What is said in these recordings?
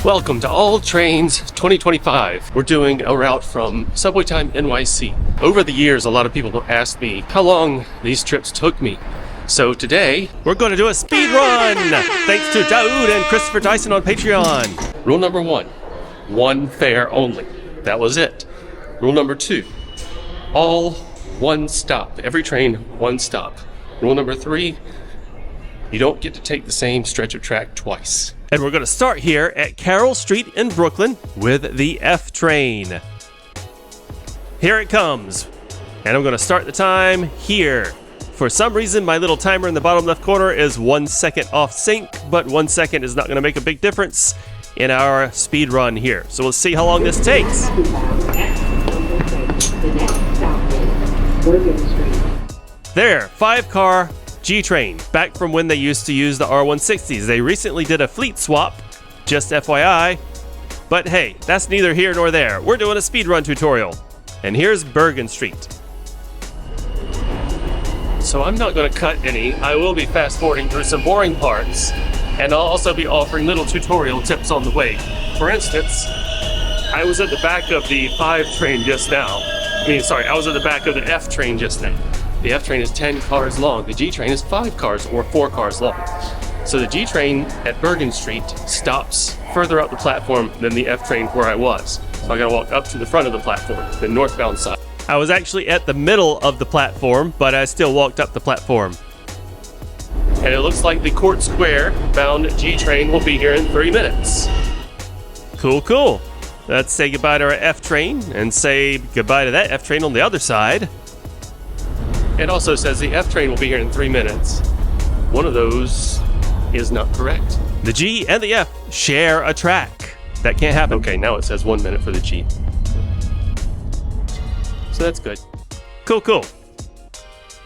Welcome to All Trains 2025. We're doing a route from Subway Time NYC. Over the years, a lot of people have asked me how long these trips took me. So today, we're going to do a speed run! Thanks to Daoud and Christopher Dyson on Patreon. Rule number 1 fare only. That was it. Rule number 2, all one stop. Every train, one stop. Rule number 3, you don't get to take the same stretch of track twice. And we're going to start here at Carroll Street in Brooklyn with the F train. Here it comes. And I'm going to start the time here. For some reason, my little timer in the bottom left corner is 1 second off sync, but 1 second is not going to make a big difference in our speed run here. So we'll see how long this takes. There, 5-car G-Train, back from when they used to use the R160s. They recently did a fleet swap, just FYI. But hey, that's neither here nor there. We're doing a speedrun tutorial. And here's Bergen Street. So I'm not going to cut any. I will be fast forwarding through some boring parts. And I'll also be offering little tutorial tips on the way. For instance, I was at the back of the 5 train just now. I was at the back of the F train just now. The F train is 10 cars long. The G train is 5 cars or 4 cars long. So the G train at Bergen Street stops further up the platform than the F train where I was. So I gotta walk up to the front of the platform, the northbound side. I was actually at the middle of the platform, but I still walked up the platform. And it looks like the Court Square bound G train will be here in 3 minutes. Cool. Let's say goodbye to our F train and say goodbye to that F train on the other side. It also says the F train will be here in 3 minutes. One of those is not correct. The G and the F share a track. That can't happen. Okay, now it says 1 minute for the G. So that's good. Cool.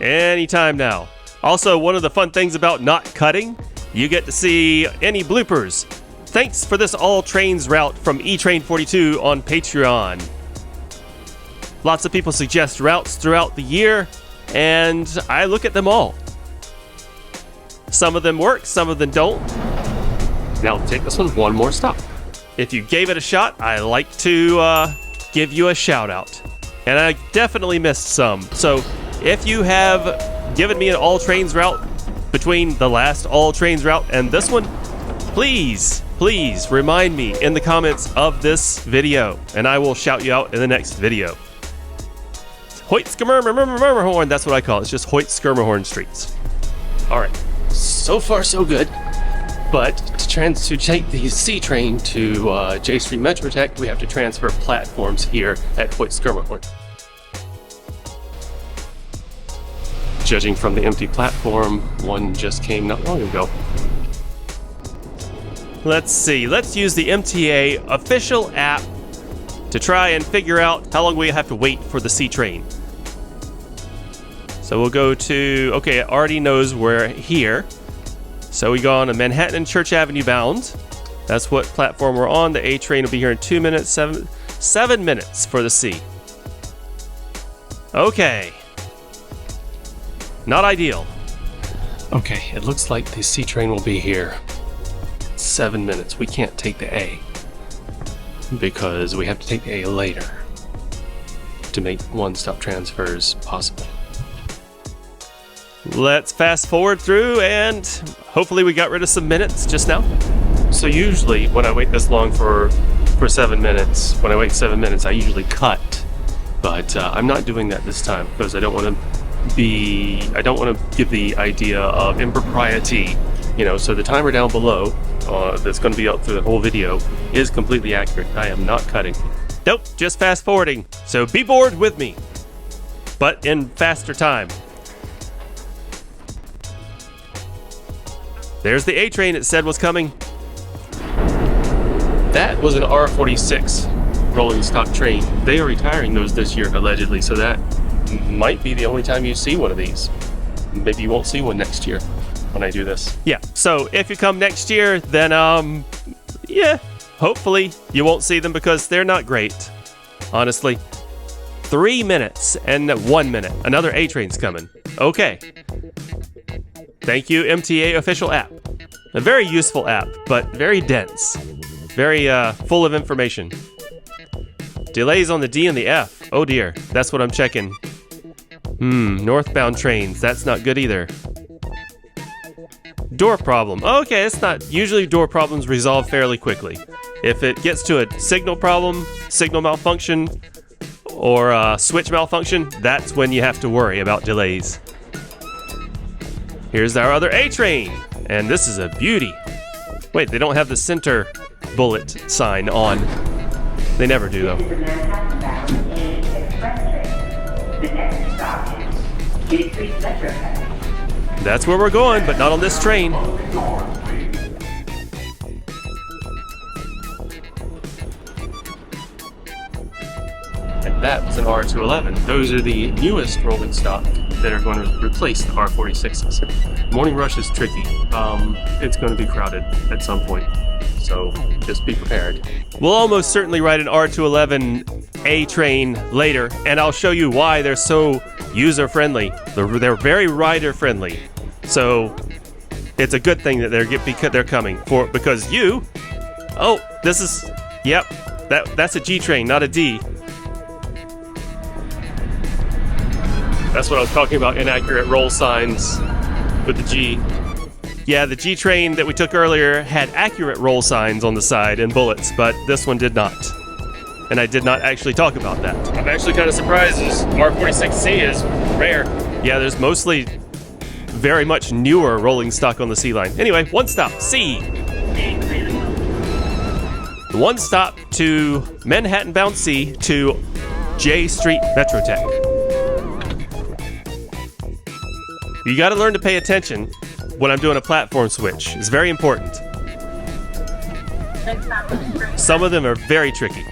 Anytime now. Also, one of the fun things about not cutting, you get to see any bloopers. Thanks for this all trains route from eTrain42 on Patreon. Lots of people suggest routes throughout the year, and I look at them all. Some of them work, some of them don't. Now take this one more stop. If you gave it a shot, I like to give you a shout out. And I definitely missed some. So if you have given me an all trains route between the last all trains route and this one, please remind me in the comments of this video, and I will shout you out in the next video. Hoyt-Schermerhorn, that's what I call it. It's just Hoyt-Schermerhorn Streets. All right, so far so good. But to take the C train to Jay St Metrotech, we have to transfer platforms here at Hoyt-Schermerhorn. Judging from the empty platform, one just came not long ago. Let's see, let's use the MTA official app to try and figure out how long we have to wait for the C train. So we'll go to, okay, it already knows we're here. So we go on to Manhattan and Church Avenue bound. That's what platform we're on. The A train will be here in 2 minutes, 7 minutes for the C. Okay. Not ideal. Okay, it looks like the C train will be here 7 minutes. We can't take the A because we have to take the A later to make one-stop transfers possible. Let's fast forward through, and hopefully we got rid of some minutes just now. So usually when I wait this long for 7 minutes, when I wait 7 minutes, I usually cut. But I'm not doing that this time because I don't want to give the idea of impropriety. So the timer down below that's going to be up through the whole video is completely accurate. I am not cutting. Nope, just fast forwarding. So be bored with me, but in faster time. There's the A train it said was coming. That was an R46 rolling stock train. They are retiring those this year, allegedly, so that might be the only time you see one of these. Maybe you won't see one next year when I do this. Yeah, so if you come next year, then, hopefully you won't see them because they're not great, honestly. 3 minutes and 1 minute. Another A train's coming. Okay. Thank you, MTA official app. A very useful app, but very dense. Very full of information. Delays on the D and the F. Oh dear, that's what I'm checking. Northbound trains. That's not good either. Door problem. Okay, it's not. Usually door problems resolve fairly quickly. If it gets to a signal problem, signal malfunction, or a switch malfunction, that's when you have to worry about delays. Here's our other A train, and this is a beauty. Wait, they don't have the center bullet sign on. They never do, though. The next stop is Jay St Metrotech. That's where we're going, but not on this train. And that was an R211. Those are the newest rolling stock that are going to replace the R46s. Morning rush is tricky. It's going to be crowded at some point, so just be prepared. We'll almost certainly ride an R211 A train later, and I'll show you why they're so user-friendly. They're very rider-friendly, so it's a good thing that they're coming for, because you. Oh, this is, yep, that's a G train, not a D. That's what I was talking about, inaccurate roll signs with the G. Yeah, the G train that we took earlier had accurate roll signs on the side and bullets, but this one did not. And I did not actually talk about that. I'm actually kind of surprised this R46C is rare. Yeah, there's mostly very much newer rolling stock on the C line. Anyway, one stop, C. One stop to Manhattan-bound C to Jay St Metrotech. You gotta learn to pay attention when I'm doing a platform switch. It's very important. Some of them are very tricky.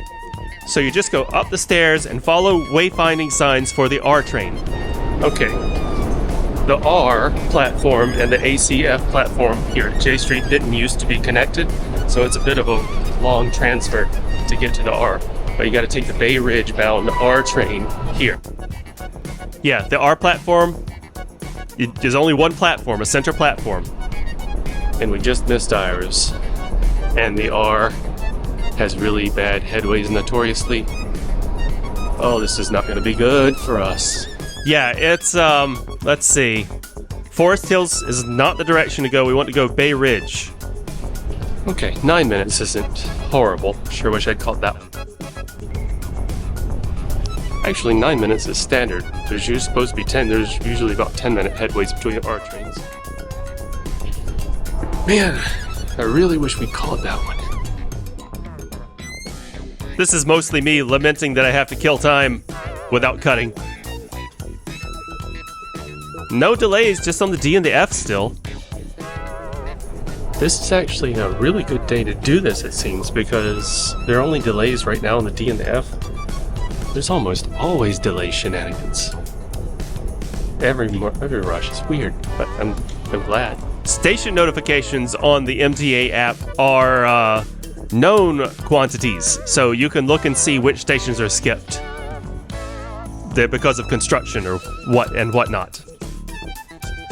So you just go up the stairs and follow wayfinding signs for the R train. Okay. The R platform and the ACF platform here at J Street didn't used to be connected, so it's a bit of a long transfer to get to the R. But you gotta take the Bay Ridge bound R train here. Yeah, the R platform, there's only one platform, a center platform. And we just missed ours. And the R has really bad headways notoriously. Oh, this is not going to be good for us. Yeah, it's, let's see. Forest Hills is not the direction to go. We want to go Bay Ridge. Okay, 9 minutes isn't horrible. Sure wish I'd called that one. Actually, 9 minutes is standard. There's usually supposed to be 10. There's usually about 10-minute headways between the R trains. Man, I really wish we called that one. This is mostly me lamenting that I have to kill time without cutting. No delays, just on the D and the F still. This is actually a really good day to do this, it seems, because there are only delays right now on the D and the F. There's almost always delay shenanigans. Every rush is weird, but I'm glad. Station notifications on the MTA app are known quantities, so you can look and see which stations are skipped. They're because of construction or what and whatnot.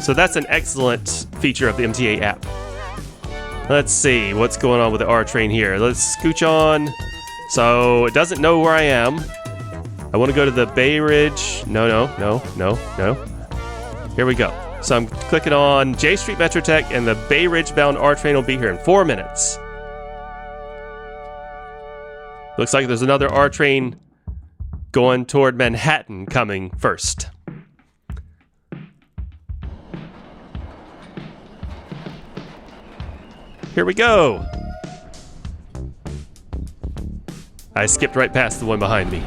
So that's an excellent feature of the MTA app. Let's see what's going on with the R train here. Let's scooch on. So it doesn't know where I am. I want to go to the Bay Ridge. No. Here we go. So I'm clicking on J St Metrotech, and the Bay Ridge bound R train will be here in 4 minutes. Looks like there's another R train going toward Manhattan coming first. Here we go. I skipped right past the one behind me.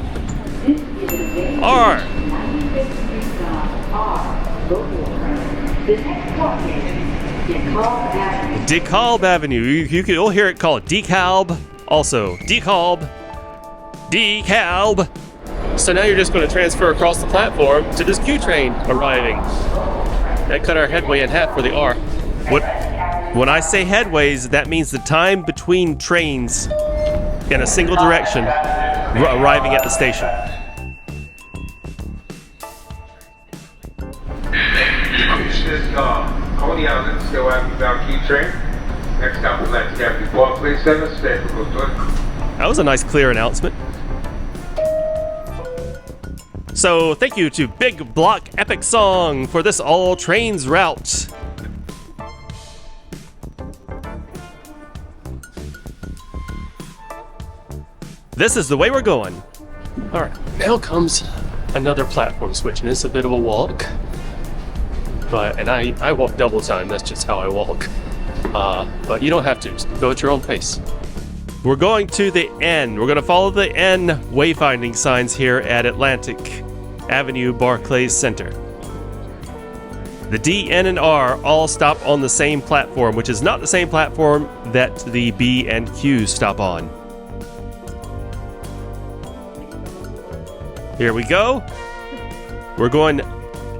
R. DeKalb Avenue. You'll hear it called DeKalb. Also, DeKalb. DeKalb. So now you're just going to transfer across the platform to this Q train arriving. That cut our headway in half for the R. When I say headways, that means the time between trains in a single direction arriving at the station. Coney Island still happy about Q train. Next stop, Atlantic Avenue-Barclays Center, stand for Brooklyn. That was a nice, clear announcement. So, thank you to Big Block Epic Song for this all trains route. This is the way we're going. All right, now comes another platform switch, and it's a bit of a walk. And I walk double time. That's just how I walk. But you don't have to. Just go at your own pace. We're going to the N. We're going to follow the N wayfinding signs here at Atlantic Avenue-Barclays Center. The D, N, and R all stop on the same platform, which is not the same platform that the B and Q stop on. Here we go. We're going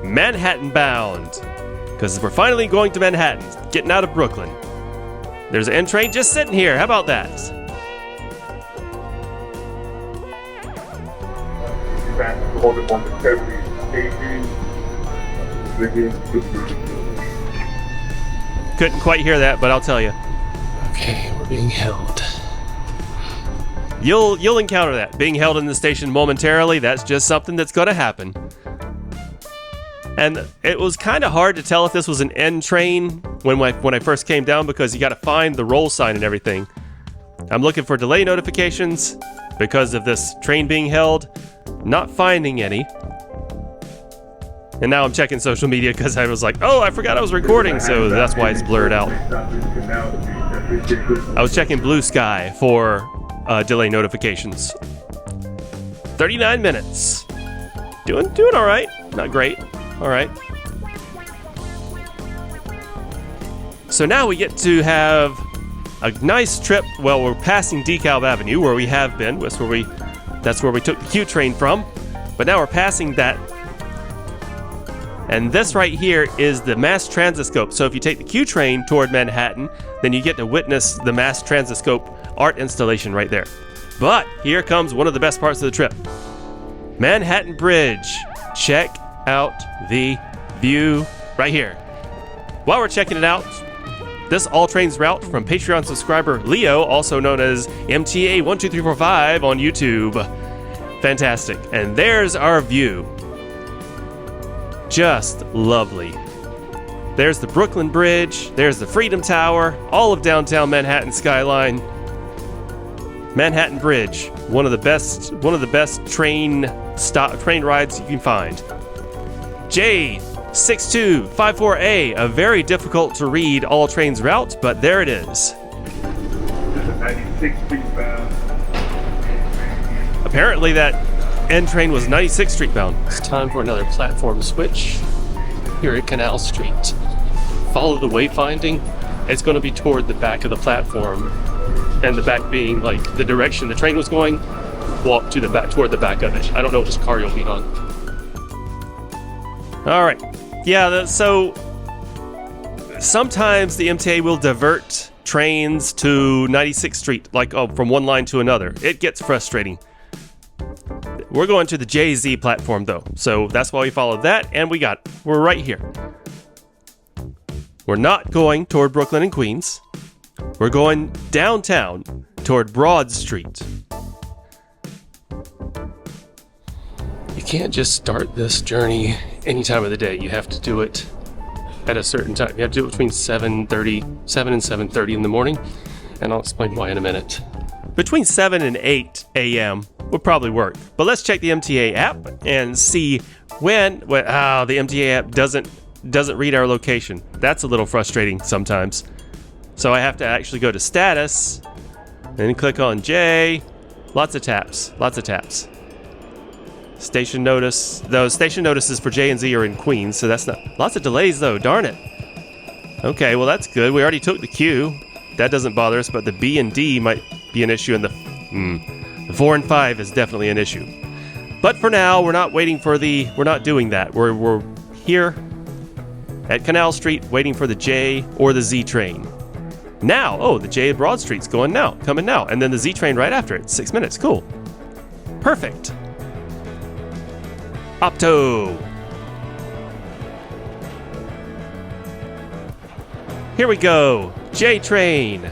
Manhattan bound, because we're finally going to Manhattan, getting out of Brooklyn. There's an N train just sitting here. How about that? Couldn't quite hear that, but I'll tell you. Okay, we're being held. You'll encounter that. Being held in the station momentarily, that's just something that's going to happen. And it was kind of hard to tell if this was an N train when I first came down, because you got to find the roll sign and everything. I'm looking for delay notifications because of this train being held. Not finding any. And now I'm checking social media because I was like, oh, I forgot I was recording, so that's why it's blurred out. I was checking Blue Sky for delay notifications. 39 minutes. Doing all right. Not great. All right. So now we get to have a nice trip. Well, we're passing DeKalb Avenue, where we have been. That's where we took the Q train from. But now we're passing that. And this right here is the mass transiscope. So if you take the Q train toward Manhattan, then you get to witness the mass transiscope art installation right there. But here comes one of the best parts of the trip. Manhattan Bridge. Check out the view right here. While we're checking it out, this all trains route from Patreon subscriber Leo, also known as MTA12345 on YouTube. Fantastic. And there's our view. Just lovely. There's the Brooklyn Bridge, there's the Freedom Tower, all of downtown Manhattan skyline. Manhattan Bridge, one of the best train rides you can find. Jay St 6254A, a very difficult to read all trains route, but there it is. This is 96 Street bound. Apparently that N train was 96th Street bound. It's time for another platform switch here at Canal Street. Follow the wayfinding. It's going to be toward the back of the platform, and the back being like the direction the train was going. Walk to the back, toward the back of it. I don't know which car you'll be on. All right. Yeah, so sometimes the MTA will divert trains to 96th Street, like from one line to another. It gets frustrating. We're going to the JZ platform though, so that's why we followed that, and we're right here. We're not going toward Brooklyn and Queens. We're going downtown toward Broad Street. You can't just start this journey any time of the day. You have to do it at a certain time. You have to do it between 7 and 7:30 in the morning, and I'll explain why in a minute. Between 7 and 8 a.m. would probably work. But let's check the MTA app and see when the MTA app doesn't read our location. That's a little frustrating sometimes. So I have to actually go to status and click on J. Lots of taps. Station notice. Those station notices for J and Z are in Queens, so that's not. Lots of delays though, darn it. Okay, well that's good. We already took the Q. That doesn't bother us, but the B and D might be an issue, and the 4 and 5 is definitely an issue. But for now, we're not doing that. We're here at Canal Street waiting for the J or the Z train. Now, the J at Broad Street's coming now, and then the Z train right after it. 6 minutes, cool. Perfect. Here we go. J train.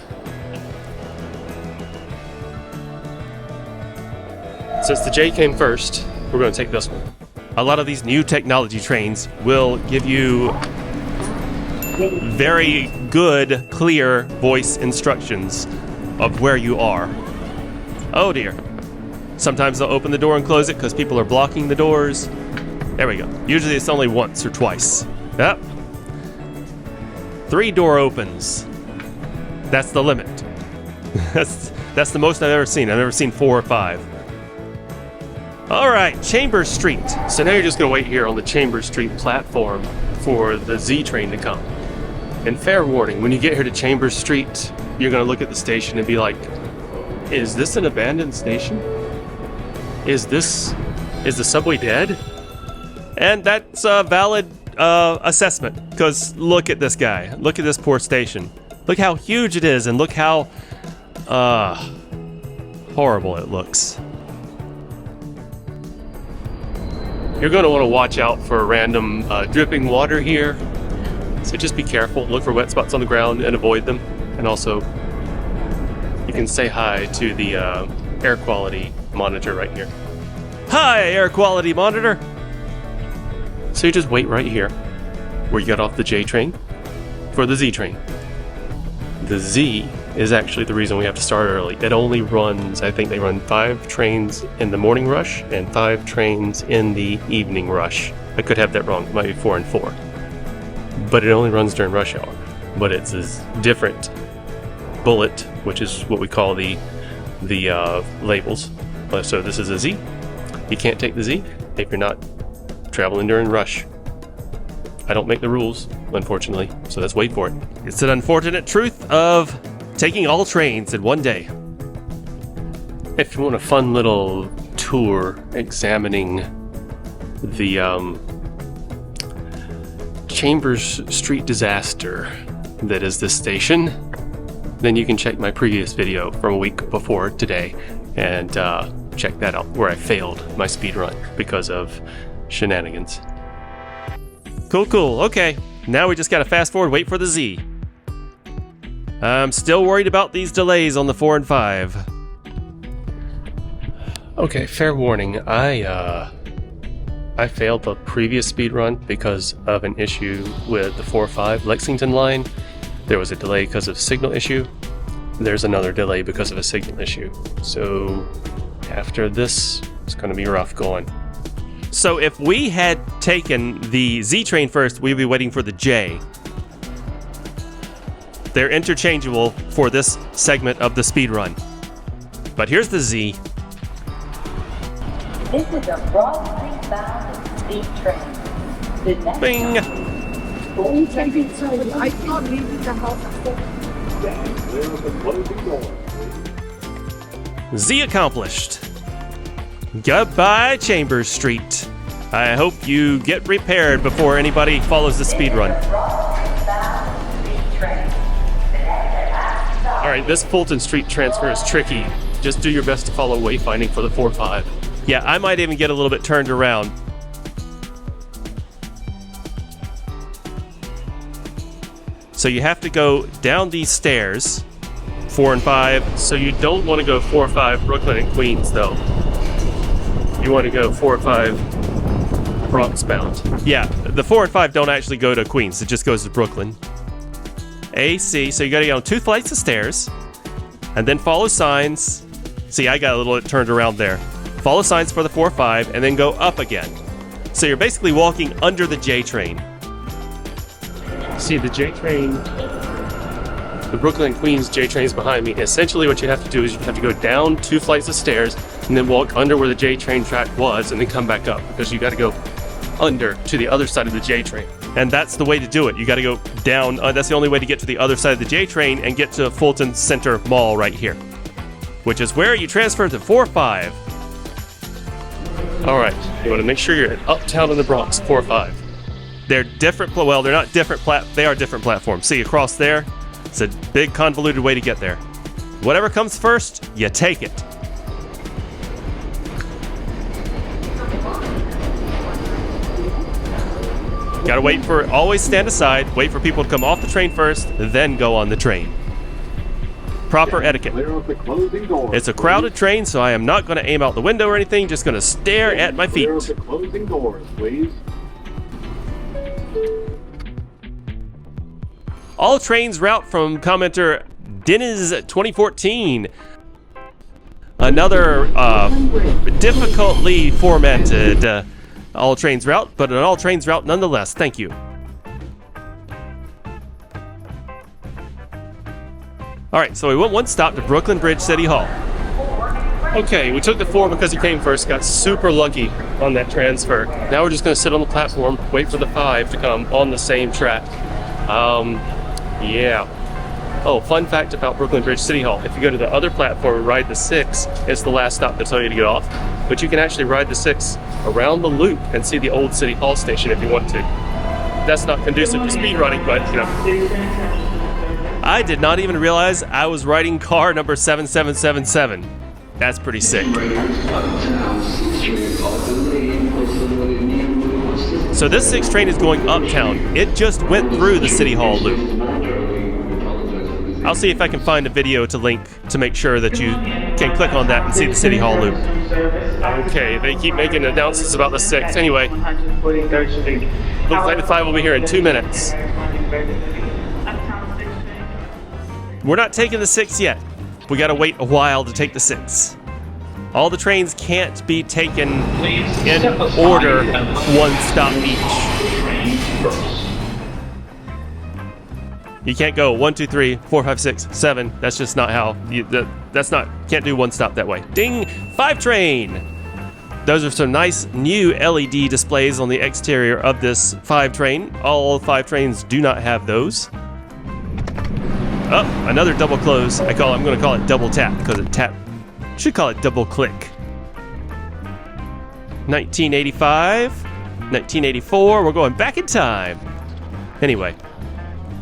Since the J came first, we're going to take this one. A lot of these new technology trains will give you very good, clear voice instructions of where you are. Oh dear. Sometimes they'll open the door and close it because people are blocking the doors. There we go. Usually it's only once or twice. Yep. 3 door opens. That's the limit. That's the most I've ever seen. I've never seen 4 or 5. All right, Chambers Street. So now you're just going to wait here on the Chambers Street platform for the Z train to come. And fair warning, when you get here to Chambers Street, you're going to look at the station and be like, is this an abandoned station? Is the subway dead? And that's a valid assessment, because look at this guy. Look at this poor station. Look how huge it is, and look how horrible it looks. You're going to want to watch out for random dripping water here. So just be careful. Look for wet spots on the ground and avoid them. And also, you can say hi to the air quality monitor right here. Hi, air quality monitor! So you just wait right here, where you got off the J train, for the Z train. The Z is actually the reason we have to start early. It only runs, I think they run 5 trains in the morning rush and 5 trains in the evening rush. I could have that wrong, it might be 4 and 4. But it only runs during rush hour. But it's a different bullet, which is what we call the labels. So this is a Z. You can't take the Z if you're not traveling during rush. I don't make the rules, unfortunately, so let's wait for it. It's an unfortunate truth of taking all trains in one day. If you want a fun little tour examining the Chambers Street disaster that is this station, then you can check my previous video from a week before today and check that out, where I failed my speed run because of shenanigans. Cool. Okay, now we just gotta fast forward, wait for the Z. I'm still worried about these delays on the 4 and 5. Okay, fair warning. I failed the previous speed run because of an issue with the 4-5 Lexington line. There was a delay because of signal issue. There's another delay because of a signal issue. So after this, it's going to be rough going. So if we had taken the Z train first, we'd be waiting for the J. They're interchangeable for this segment of the speed run. But here's the Z. This is a Broad Street-bound speed train. The next Bing! I thought maybe the house. Z accomplished. Goodbye, Chambers Street. I hope you get repaired before anybody follows the speed run. Alright, this Fulton Street transfer is tricky. Just do your best to follow wayfinding for the 4-5. Yeah, I might even get a little bit turned around. So you have to go down these stairs, 4 and 5. So you don't want to go 4 or 5 Brooklyn and Queens, though. You want to go 4 or 5 Bronx bound. Yeah, the 4 and 5 don't actually go to Queens. It just goes to Brooklyn. AC, so you got to go on 2 flights of stairs, and then follow signs. See, I got a little bit turned around there. Follow signs for the 4-5, and then go up again. So you're basically walking under the J train. See, the J train, the Brooklyn and Queens J train is behind me. Essentially what you have to do is you have to go down 2 flights of stairs and then walk under where the J train track was and then come back up, because you got to go under to the other side of the J train. And that's the way to do it. You got to go down. That's the only way to get to the other side of the J train and get to Fulton Center Mall right here, which is where you transfer to 4-5. All right, you want to make sure you're at Uptown in the Bronx, 4-5. They're different. Well, they're not different. They are different platforms. See, across there, it's a big convoluted way to get there. Whatever comes first, you take it. Gotta wait for, always stand aside, wait for people to come off the train first, then go on the train. Proper etiquette. It's a crowded train, so I am not going to aim out the window or anything, just going to stare at my feet. Closing doors, please. All trains route from commenter Dennis 2014. Another difficultly formatted all trains route, but an all trains route nonetheless. Thank you. All right, so we went one stop to Brooklyn Bridge City Hall. Okay, we took the 4 because he came first, got super lucky on that transfer. Now we're just gonna sit on the platform, wait for the 5 to come on the same track. Yeah. Oh, fun fact about Brooklyn Bridge City Hall. If you go to the other platform and ride the 6, it's the last stop they'll tell you to get off. But you can actually ride the 6 around the loop and see the old City Hall station if you want to. That's not conducive to speed running, but you know. I did not even realize I was riding car number 7777. That's pretty sick. So this 6 train is going uptown. It just went through the City Hall loop. I'll see if I can find a video to link to make sure that you can click on that and see the City Hall loop. Okay, they keep making announcements about the 6. Anyway, looks like the 5 will be here in 2 minutes. We're not taking the 6 yet. We gotta wait a while to take the 6. All the trains can't be taken in order, one stop each. You can't go 1, 2, 3, 4, 5, 6, 7. That's just not how can't do one stop that way. Ding! 5 train! Those are some nice new LED displays on the exterior of this 5 train. All 5 trains do not have those. Oh, another double close. I'm going to call it double tap because should call it double click. 1985, 1984. We're going back in time. Anyway,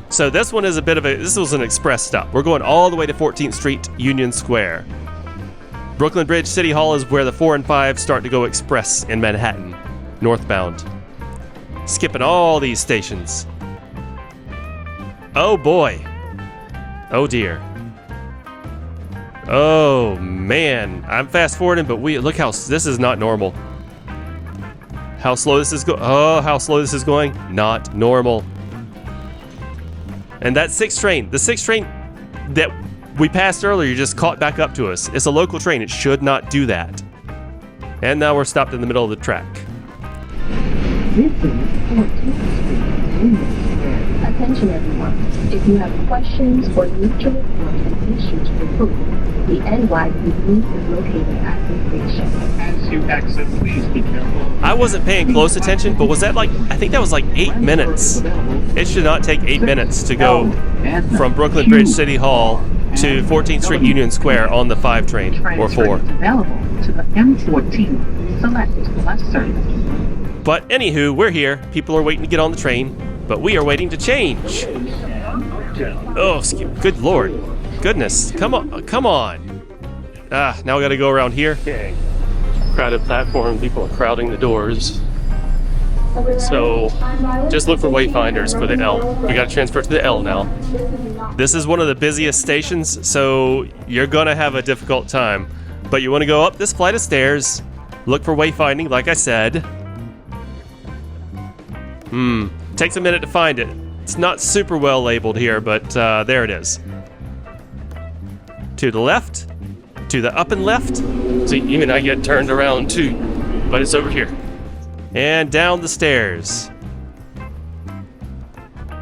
so this one is this was an express stop. We're going all the way to 14th Street, Union Square. Brooklyn Bridge City Hall is where the 4 and 5 start to go express in Manhattan, northbound. Skipping all these stations. Oh boy. Oh dear. Oh man, I'm fast forwarding, but look how this is not normal. How slow this is going. Oh, how slow this is going. Not normal. And that 6 train, the 6 train that we passed earlier just caught back up to us. It's a local train. It should not do that. And now we're stopped in the middle of the track. Attention everyone. If you have questions or need to report an issue to the police, the NYPD is located at the station. As you exit, please be careful. I wasn't paying close attention, but was that I think that was like 8 minutes. It should not take 8 minutes to go from Brooklyn Bridge City Hall to 14th Street Union Square on the 5 train, or 4. Available to the M14 Select Bus Service. But anywho, we're here. People are waiting to get on the train, but we are waiting to change. Oh, good lord. Goodness, come on. Now we gotta go around here. Okay. Crowded platform, people are crowding the doors. So, just look for wayfinders for the L. We gotta transfer to the L now. This is one of the busiest stations, so you're gonna have a difficult time. But you wanna go up this flight of stairs, look for wayfinding, like I said. Takes a minute to find it. It's not super well labeled here, but there it is. To the left, to the up and left. See, even I get turned around too, but it's over here. And down the stairs.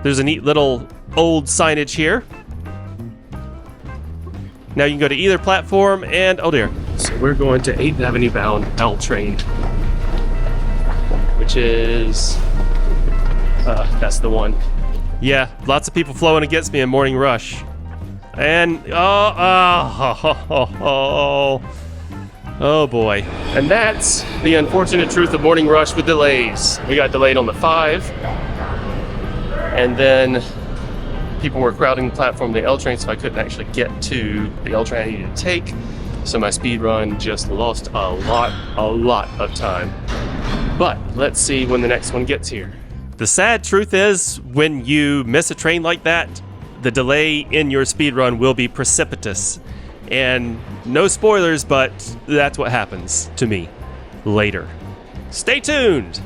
There's a neat little old signage here. Now you can go to either platform and, oh dear. So we're going to 8th Avenue bound L train, which is, that's the one. Yeah, lots of people flowing against me in morning rush. And, oh boy. And that's the unfortunate truth of morning rush with delays. We got delayed on the 5. And then people were crowding the platform of the L train, so I couldn't actually get to the L train I needed to take. So my speed run just lost a lot of time. But let's see when the next one gets here. The sad truth is, when you miss a train like that, the delay in your speed run will be precipitous. And no spoilers, but that's what happens to me later. Stay tuned!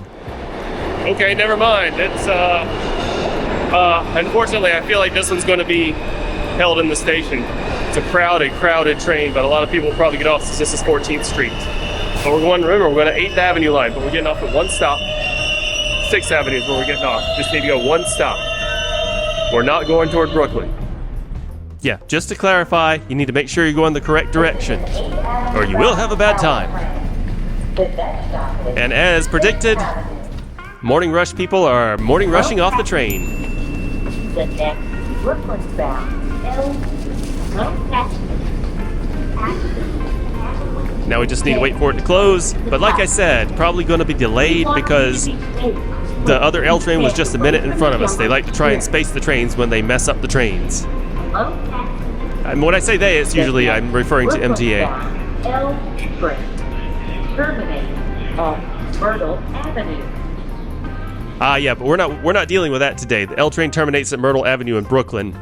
Okay, never mind. It's, unfortunately, I feel like this one's going to be held in the station. It's a crowded train, but a lot of people will probably get off since this is 14th Street. But we're going, remember, we're going to 8th Avenue line, but we're getting off at one stop. 6th Avenue is where we're getting off. Just need to go one stop. We're not going toward Brooklyn. Yeah, just to clarify, you need to make sure you're going the correct direction, or you will have a bad time. And as predicted, morning rush people are morning rushing off the train. The next Brooklyn bound Now we just need to wait for it to close, but like I said, probably going to be delayed because the other L train was just a minute in front of us. They like to try and space the trains when they mess up the trains. And when I say they, it's usually I'm referring to MTA. L train terminating on Myrtle Avenue. Yeah, but we're not dealing with that today. The L train terminates at Myrtle Avenue in Brooklyn,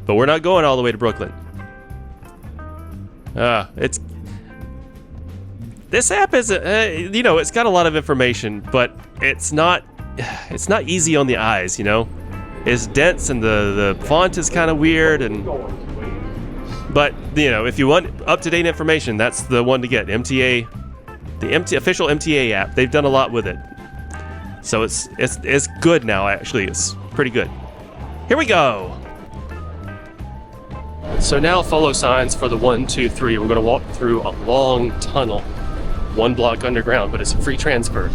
but we're not going all the way to Brooklyn. This app is, it's got a lot of information, but it's not easy on the eyes, you know? It's dense and the font is kind of weird, but, if you want up-to-date information, that's the one to get. MTA, the official MTA app, they've done a lot with it. So it's good now, actually. It's pretty good. Here we go! So now follow signs for the 1, 2, 3. We're going to walk through a long tunnel. 1 block underground, but it's a free transfer.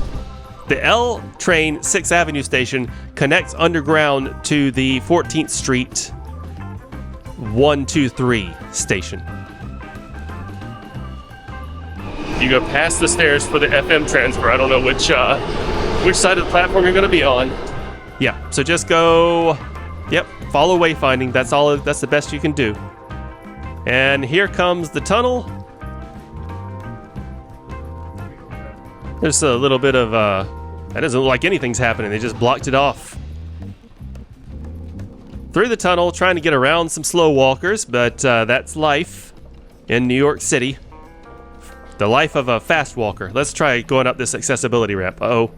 The L train 6th Avenue station connects underground to the 14th Street 123 station. You go past the stairs for the FM transfer. I don't know which side of the platform you're going to be on. Yeah, so just go, follow wayfinding. That's the best you can do. And here comes the tunnel. There's a little bit of, that doesn't look like anything's happening. They just blocked it off. Through the tunnel, trying to get around some slow walkers, but that's life in New York City. The life of a fast walker. Let's try going up this accessibility ramp. Uh-oh.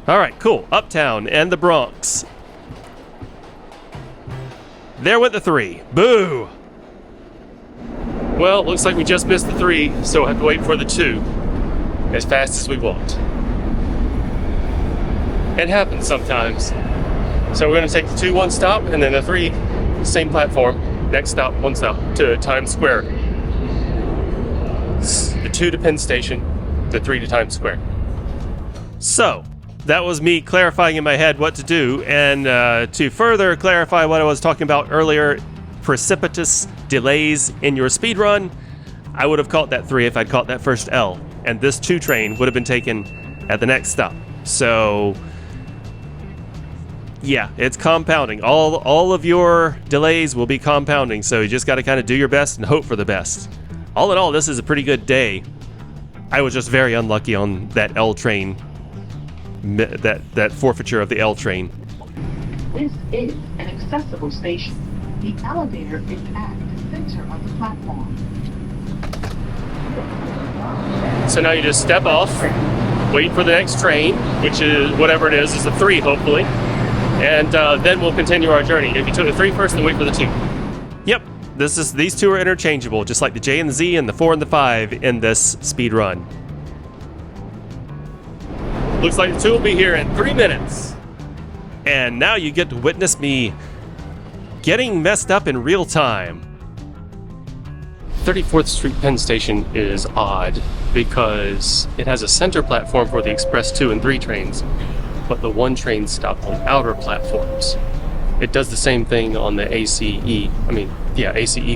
All right, cool. Uptown and the Bronx. There went the 3. Boo! Well, looks like we just missed the 3, so we'll have to wait for the 2 as fast as we walked. It happens sometimes. So we're going to take the 2 one stop, and then the 3, same platform. Next stop, 1 stop to Times Square. The 2 to Penn Station, the 3 to Times Square. So, that was me clarifying in my head what to do, and to further clarify what I was talking about earlier, precipitous delays in your speed run, I would have caught that 3 if I'd caught that first L, and this 2 train would have been taken at the next stop. So, yeah, it's compounding. All of your delays will be compounding, so you just got to kind of do your best and hope for the best. All in all, this is a pretty good day. I was just very unlucky on that L train, that forfeiture of the L train. This is an accessible station. The elevator is at the center of the platform. So now you just step off, wait for the next train, which is whatever it is a 3 hopefully, and then we'll continue our journey. If you took the 3 first, then wait for the 2. Yep, these 2 are interchangeable, just like the J and the Z and the 4 and the 5 in this speed run. Looks like the 2 will be here in 3 minutes. And now you get to witness me getting messed up in real time. 34th Street Penn Station is odd because it has a center platform for the Express 2 and 3 trains, but the 1 train stop on outer platforms. It does the same thing on the ACE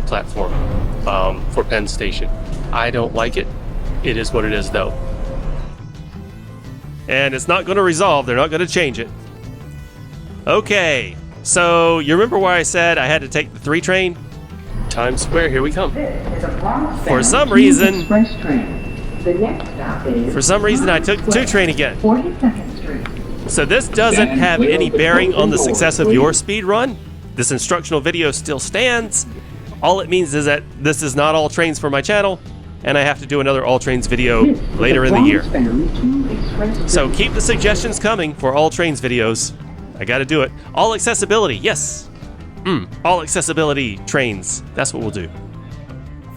platform for Penn Station. I don't like it. It is what it is though. And it's not going to resolve. They're not going to change it. Okay, so you remember why I said I had to take the 3 train? Times Square, here we come. For some reason, The next stop is... For some reason, I took 2 train again. 42nd Street. So this doesn't have any bearing on the success of your speed run. This instructional video still stands. All it means is that this is not all trains for my channel, and I have to do another all trains video later in the year. So keep the suggestions coming for all trains videos. I gotta do it. All accessibility, yes. All accessibility trains. That's what we'll do.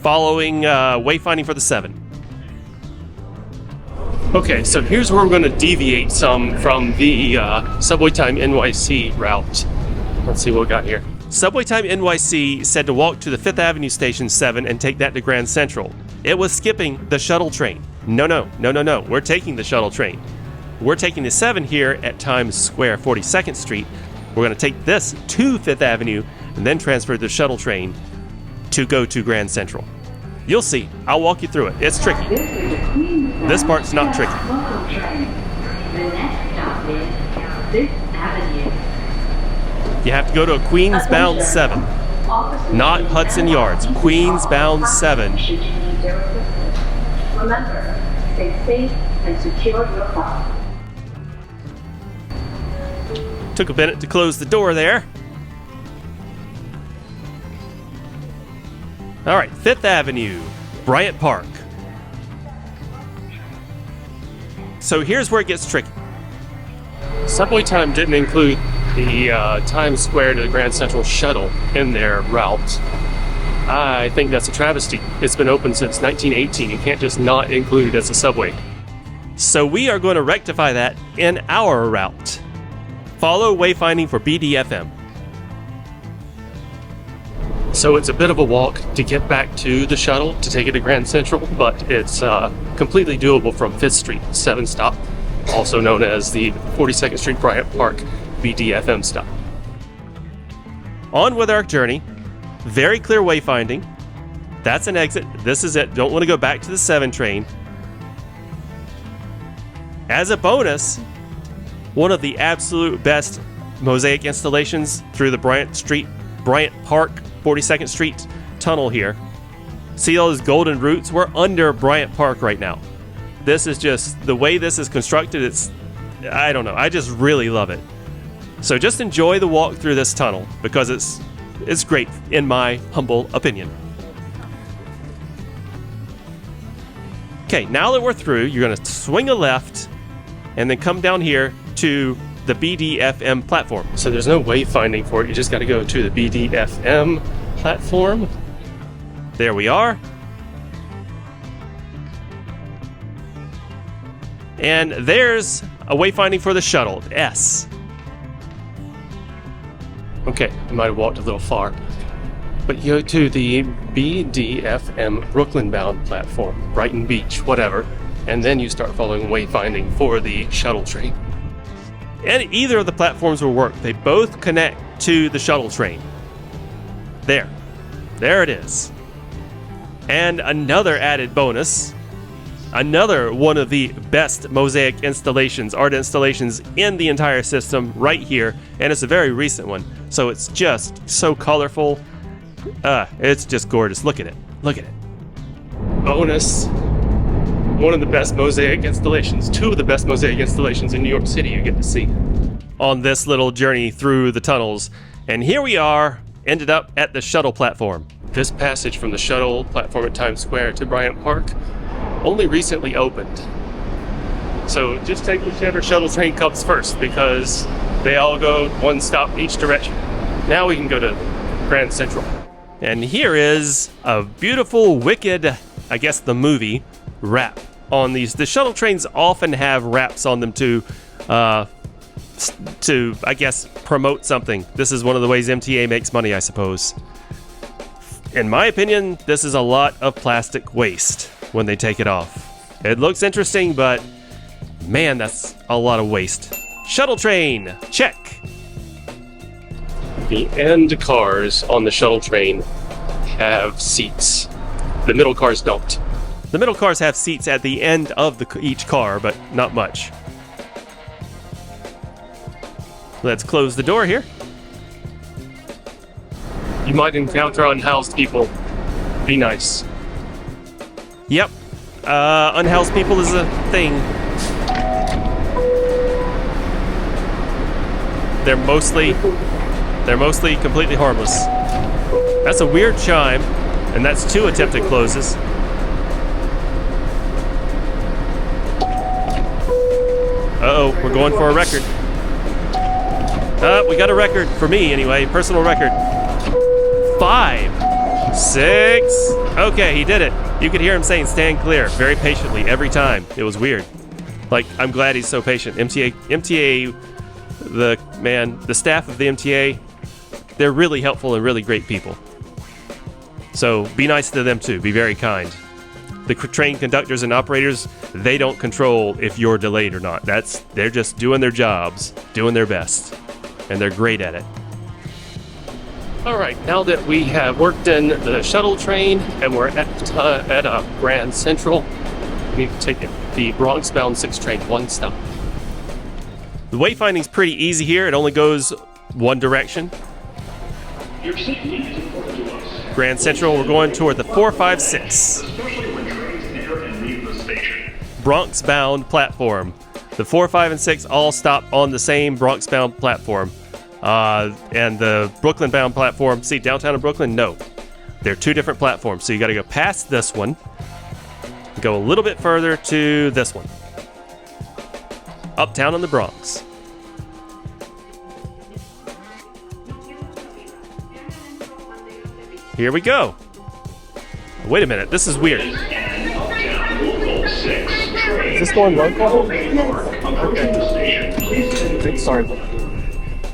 Following wayfinding for the 7. Okay, so here's where we're going to deviate some from the Subway Time NYC route. Let's see what we got here. Subway Time NYC said to walk to the 5th Avenue Station 7 and take that to Grand Central. It was skipping the shuttle train. No. We're taking the shuttle train. We're taking the 7 here at Times Square, 42nd Street. We're going to take this to 5th Avenue and then transfer the shuttle train to go to Grand Central. You'll see. I'll walk you through it. It's tricky. This part's not tricky. The next stop is 5th Avenue. You have to go to a Queens-bound 7, not Hudson Yards. Queens-bound 7. Should you need their assistance, remember, stay safe and secure your car. Took a minute to close the door there. All right, 5th Avenue, Bryant Park. So here's where it gets tricky. Subway Time didn't include the Times Square to the Grand Central shuttle in their route. I think that's a travesty. It's been open since 1918. You can't just not include it as a subway. So we are going to rectify that in our route. Follow wayfinding for BDFM. So it's a bit of a walk to get back to the shuttle to take it to Grand Central, but it's completely doable from 5th Street, 7 stop, also known as the 42nd Street Bryant Park BDFM stop. On with our journey. Very clear wayfinding. That's an exit. This is it. Don't want to go back to the 7 train. As a bonus, one of the absolute best mosaic installations through the Bryant Park 42nd Street tunnel here. See all those golden roots? We're under Bryant Park right now. This is just, the way this is constructed, it's, I don't know, I just really love it. So just enjoy the walk through this tunnel because it's great in my humble opinion. Okay, now that we're through, you're gonna swing a left and then come down here to the BDFM platform. So there's no wayfinding for it, you just gotta go to the BDFM platform. There we are. And there's a wayfinding for the shuttle, S. Okay, I might have walked a little far. But you go to the BDFM Brooklyn-bound platform, Brighton Beach, whatever, and then you start following wayfinding for the shuttle train. And either of the platforms will work. They both connect to the shuttle train. There it is. And another added bonus, another one of the best mosaic installations, art installations in the entire system right here, and it's a very recent one, so it's just so colorful. It's just gorgeous. Look at it. Look at it. Bonus. One of the best mosaic installations, 2 of the best mosaic installations in New York City you get to see on this little journey through the tunnels. And here we are, ended up at the shuttle platform. This passage from the shuttle platform at Times Square to Bryant Park only recently opened. So just take whichever shuttle train comes first because they all go one stop each direction. Now we can go to Grand Central. And here is a beautiful, wicked, I guess the movie, wrap on these. The shuttle trains often have wraps on them to I guess, promote something. This is one of the ways MTA makes money, I suppose. In my opinion, this is a lot of plastic waste when they take it off. It looks interesting, but man, that's a lot of waste. Shuttle train, check. The end cars on the shuttle train have seats. The middle cars don't. The middle cars have seats at the end of each car, but not much. Let's close the door here. You might encounter unhoused people. Be nice. Yep, Unhoused people is a thing. They're mostly completely harmless. That's a weird chime, and that's 2 attempted closes. Uh-oh, we're going for a record. We got a record, for me anyway, personal record. 5, 6, okay, he did it. You could hear him saying stand clear very patiently every time. It was weird. Like, I'm glad he's so patient. MTA, the staff of the MTA, they're really helpful and really great people. So be nice to them too, be very kind. The train conductors and operators, they don't control if you're delayed or not. They're just doing their jobs, doing their best, and they're great at it. All right, now that we have worked in the shuttle train and we're at Grand Central, we need to take the Bronx-bound 6 train one stop. The wayfinding's pretty easy here. It only goes one direction. Your safety is important to us. Grand Central, we're going toward the 456. Especially when trains enter and leave the station. Bronx-bound platform. The 4, 5, and 6 all stop on the same Bronx-bound platform. And the Brooklyn-bound platform, see downtown in Brooklyn? No. They're 2 different platforms, so you gotta go past this one, go a little bit further to this one. Uptown in the Bronx. Here we go. Wait a minute, this is weird. Is this going local? Okay. Sorry.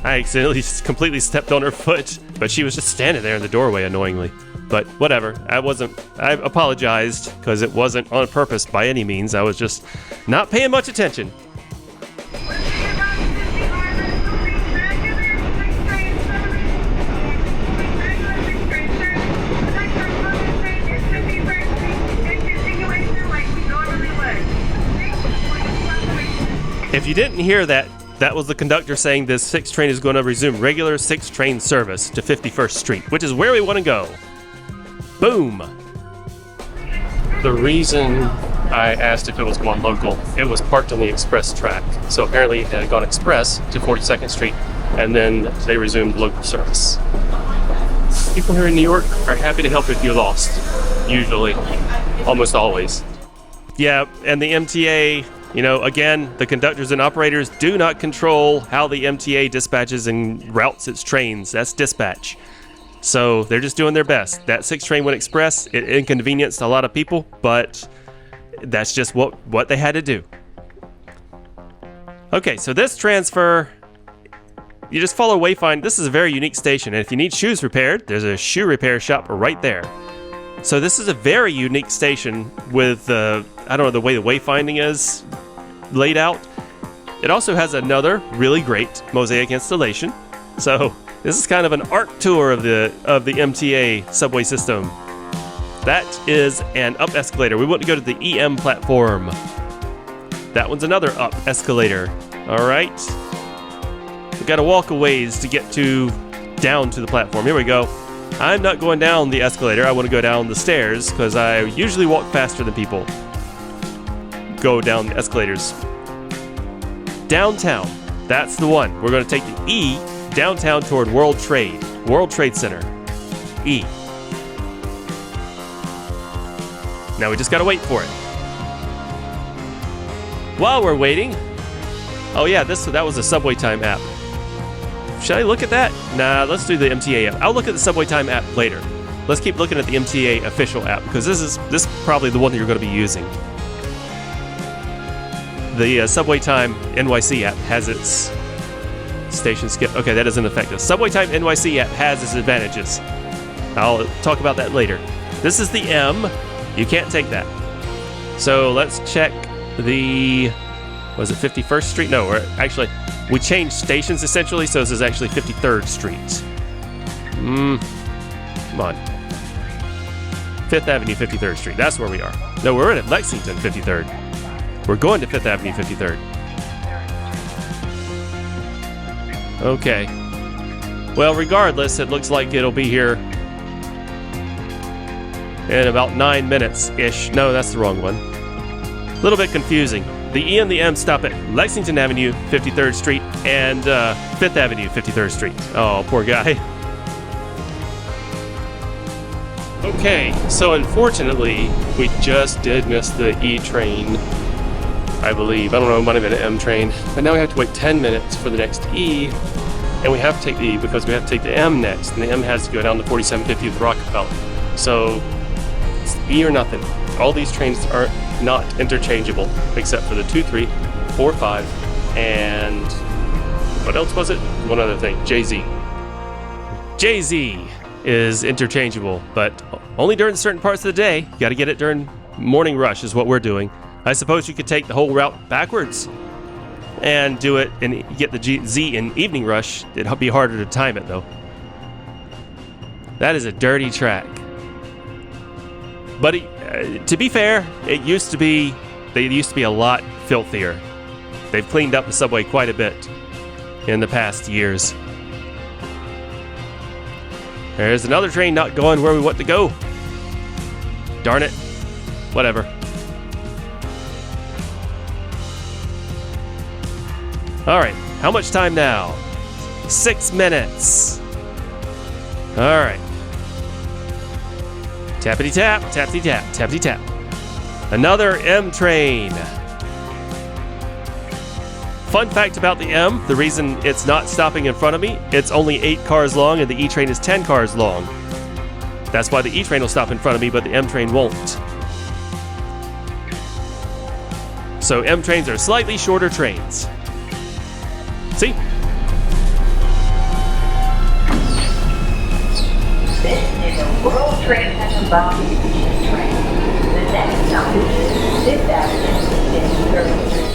I accidentally just completely stepped on her foot, but she was just standing there in the doorway annoyingly. But whatever, I apologized because it wasn't on purpose by any means. I was just not paying much attention. If you didn't hear that, that was the conductor saying this 6 train is going to resume regular 6 train service to 51st Street, which is where we want to go. Boom! The reason I asked if it was going local, it was parked on the express track. So apparently it had gone express to 42nd Street, and then they resumed local service. People here in New York are happy to help if you're lost. Usually. Almost always. Yeah, and the MTA... You know, again, the conductors and operators do not control how the MTA dispatches and routes its trains. That's dispatch. So they're just doing their best. That 6 train went express. It inconvenienced a lot of people, but that's just what they had to do. Okay, so this transfer, you just follow Wayfind. This is a very unique station, and if you need shoes repaired, there's a shoe repair shop right there. So this is a very unique station with, I don't know, the way the wayfinding is laid out. It also has another really great mosaic installation. So this is kind of an art tour of the MTA subway system. That is an up escalator. We want to go to the EM platform. That one's another up escalator. All right. We got to walk a ways to get down to the platform. Here we go. I'm not going down the escalator. I want to go down the stairs because I usually walk faster than people go down the escalators. Downtown. That's the one. We're going to take the E downtown toward World Trade Center. E. Now we just got to wait for it. While we're waiting, oh yeah, that was a Subway Time app. Should I look at that? Nah, let's do the MTA app. I'll look at the Subway Time app later. Let's keep looking at the MTA official app because this is probably the one that you're going to be using. The Subway Time NYC app has its station skip. Okay, that isn't effective. Subway Time NYC app has its advantages. I'll talk about that later. This is the M. You can't take that. So let's check the... Was it 51st Street? No, we changed stations essentially, so this is actually 53rd Street. Come on. 5th Avenue, 53rd Street. That's where we are. No, we're at Lexington, 53rd. We're going to 5th Avenue, 53rd. Okay. Well, regardless, it looks like it'll be here in about 9 minutes-ish. No, that's the wrong one. A little bit confusing. The E and the M stop at Lexington Avenue, 53rd Street, and 5th Avenue, 53rd Street. Oh, poor guy. Okay, so unfortunately, we just did miss the E train, I believe. I don't know, it might have been an M train. But now we have to wait 10 minutes for the next E, and we have to take the E because we have to take the M next, and the M has to go down to 4750 with Rockefeller. So, it's E or nothing. All these trains are not interchangeable, except for the 2-3, 4-5, and what else was it? One other thing, JZ. JZ is interchangeable, but only during certain parts of the day. You got to get it during morning rush is what we're doing. I suppose you could take the whole route backwards and do it and get the Z in evening rush. It'd be harder to time it though. That is a dirty track. But to be fair, they used to be a lot filthier. They've cleaned up the subway quite a bit in the past years. There's another train not going where we want to go. Darn it. Whatever. Alright, how much time now? 6 minutes. Alright. Tappity tap, tappity tap, tappity tap. Another M train. Fun fact about the M, the reason it's not stopping in front of me, it's only 8 cars long and the E train is 10 cars long. That's why the E train will stop in front of me, but the M train won't. So M trains are slightly shorter trains. See? This is a World Trade Center bound train. The next stop is 5th Avenue in Bergen St.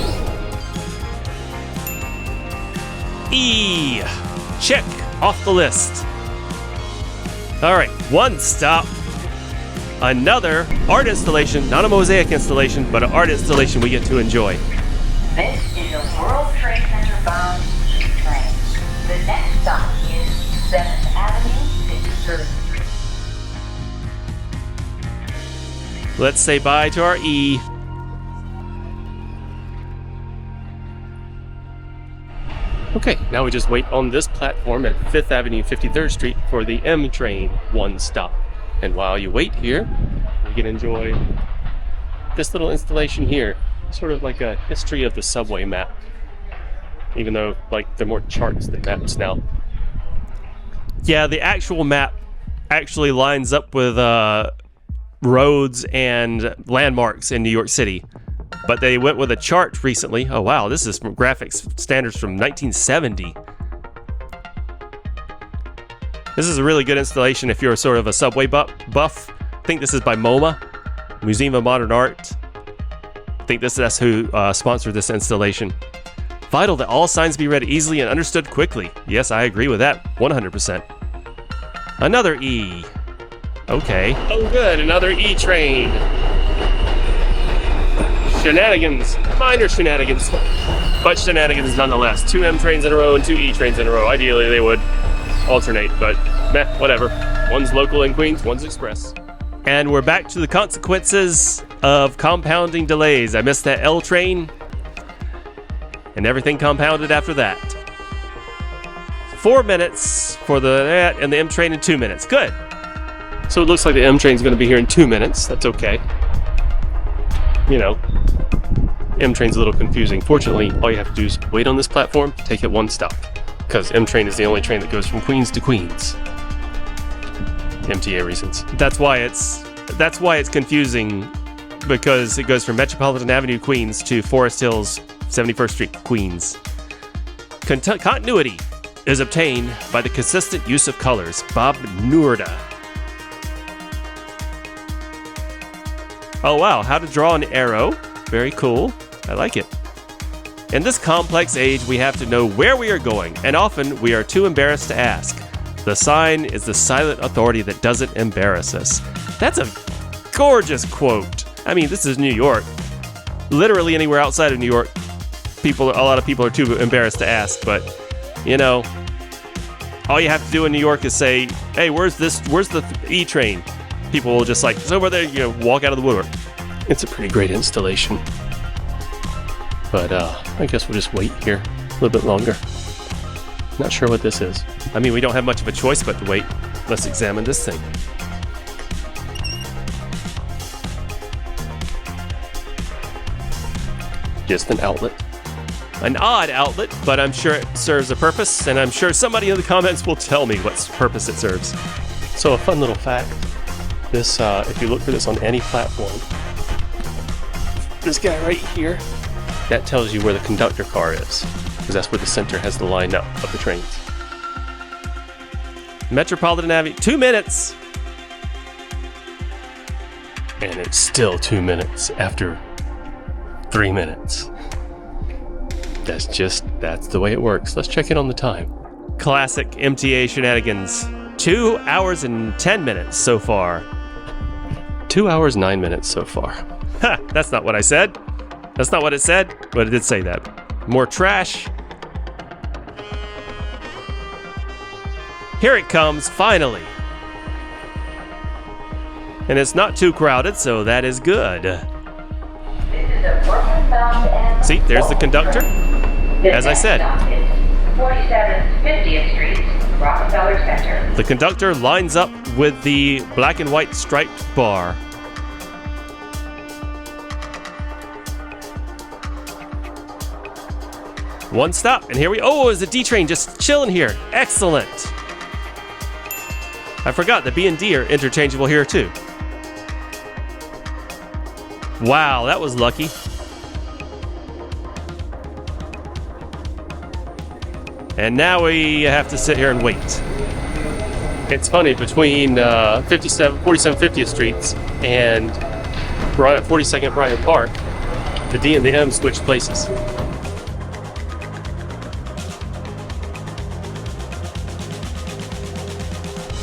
E. Check off the list. All right, one stop. Another art installation, not a mosaic installation, but an art installation we get to enjoy. This is a World Trade Center bound train. The next stop is 7th Avenue, 53rd Street. Let's say bye to our E. Okay, now we just wait on this platform at 5th Avenue, 53rd Street for the M train, one stop. And while you wait here, you can enjoy this little installation here. Sort of like a history of the subway map. Even though, like, they're more charts than maps now. Yeah, the actual map actually lines up with roads and landmarks in New York City. But they went with a chart recently. Oh wow, this is from graphics standards from 1970. This is a really good installation if you're sort of a subway buff. I think this is by MoMA, Museum of Modern Art. I think that's who sponsored this installation. Vital that all signs be read easily and understood quickly. Yes, I agree with that 100%. Another E. Okay. Oh good, another E train. Shenanigans, minor shenanigans, but shenanigans nonetheless. 2 M trains in a row and 2 E trains in a row. Ideally, they would alternate, but meh, whatever. One's local in Queens, one's express. And we're back to the consequences of compounding delays. I missed that L train, and everything compounded after that. 4 minutes for that, and the M train in 2 minutes. Good. So it looks like the M train's going to be here in 2 minutes. That's okay. You know, M train's a little confusing. Fortunately, all you have to do is wait on this platform, take it one stop. Because M train is the only train that goes from Queens to Queens. MTA reasons. That's why it's confusing, because it goes from Metropolitan Avenue, Queens to Forest Hills, 71st Street, Queens. Continuity is obtained by the consistent use of colors. Bob Noorda. Oh wow, how to draw an arrow. Very cool. I like it. In this complex age, we have to know where we are going, and often we are too embarrassed to ask. The sign is the silent authority that doesn't embarrass us. That's a gorgeous quote. I mean, this is New York. Literally anywhere outside of New York, a lot of people are too embarrassed to ask, but, you know, all you have to do in New York is say, hey, where's the E train? People will just like, it's over there, you know, walk out of the woodwork. It's a pretty great installation. But I guess we'll just wait here a little bit longer. Not sure what this is. I mean, we don't have much of a choice but to wait. Let's examine this thing. Just an outlet. An odd outlet, but I'm sure it serves a purpose, and I'm sure somebody in the comments will tell me what purpose it serves. So a fun little fact. This, if you look for this on any platform, this guy right here, that tells you where the conductor car is, because that's where the center has the line up of the trains. Metropolitan Avenue, 2 minutes! And it's still 2 minutes after 3 minutes. That's the way it works. Let's check in on the time. Classic MTA shenanigans. 2 hours and 10 minutes so far. 2 hours, 9 minutes so far. Ha! That's not what I said. That's not what it said, but it did say that. More trash. Here it comes, finally. And it's not too crowded, so that is good. See, there's the conductor. As I said, 47th 50th Street, Rockefeller Center. the conductor lines up with the black and white striped bar. One stop, and here we... Oh, there's a D train just chilling here. Excellent. I forgot the B and D are interchangeable here, too. Wow, that was lucky. And now we have to sit here and wait. It's funny, between 47 50th Streets and 42nd Bryant Park, the D and the M switch places.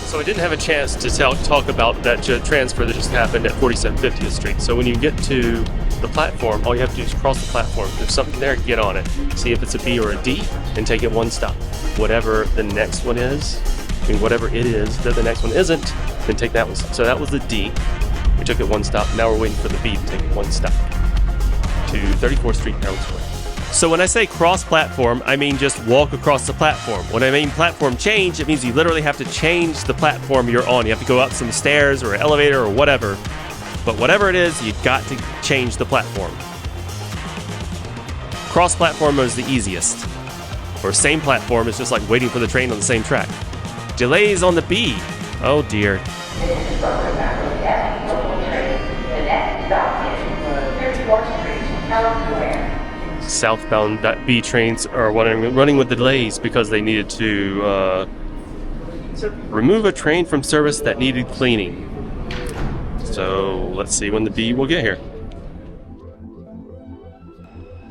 So I didn't have a chance to talk about that transfer that just happened at 47 50th Street. So when you get to the platform, all you have to do is cross the platform. If there's something there, get on it. See if it's a B or a D, and take it one stop. Whatever the next one is, I mean, whatever it is that the next one isn't, then take that one stop. So that was the D. We took it one stop. Now we're waiting for the B to take it one stop to 34th Street, Carroll Square. So when I say cross-platform, I mean just walk across the platform. When I mean platform change, it means you literally have to change the platform you're on. You have to go up some stairs or an elevator or whatever. But whatever it is, you've got to change the platform. Cross-platform is the easiest. Or same platform is just like waiting for the train on the same track. Delays on the B. Oh dear. The next stop is 34th Street, Canal Square. Southbound B trains are running with delays because they needed to remove a train from service that needed cleaning. So let's see when the B will get here.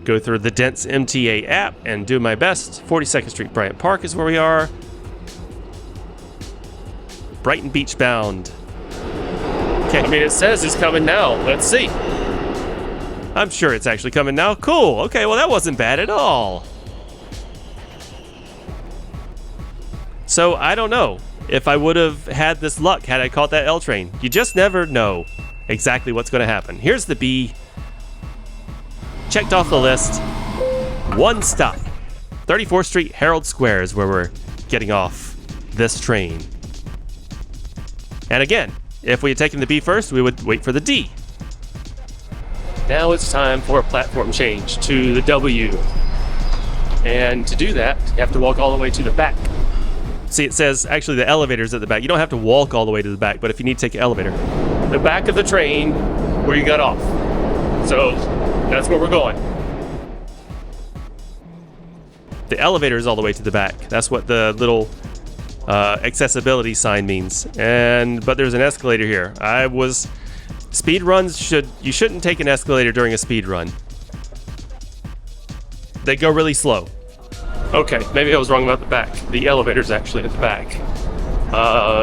Go through the dense MTA app and do my best. 42nd Street, Bryant Park is where we are. Brighton Beach bound. Okay, I mean, it says it's coming now. Let's see. I'm sure it's actually coming now. Cool. Okay, well, that wasn't bad at all. So, I don't know if I would have had this luck had I caught that L train. You just never know exactly what's going to happen. Here's the B. Checked off the list. One stop. 34th Street, Herald Square is where we're getting off this train. And again, if we had taken the B first, we would wait for the D. Now it's time for a platform change to the W. And to do that, you have to walk all the way to the back. See, it says actually the elevator's at the back. You don't have to walk all the way to the back, but if you need to take an elevator, the back of the train where you got off. So that's where we're going. The elevator is all the way to the back. That's what the little accessibility sign means. But there's an escalator here. Speed runs you shouldn't take an escalator during a speed run. They go really slow. Okay, maybe I was wrong about the back. The elevator's actually at the back.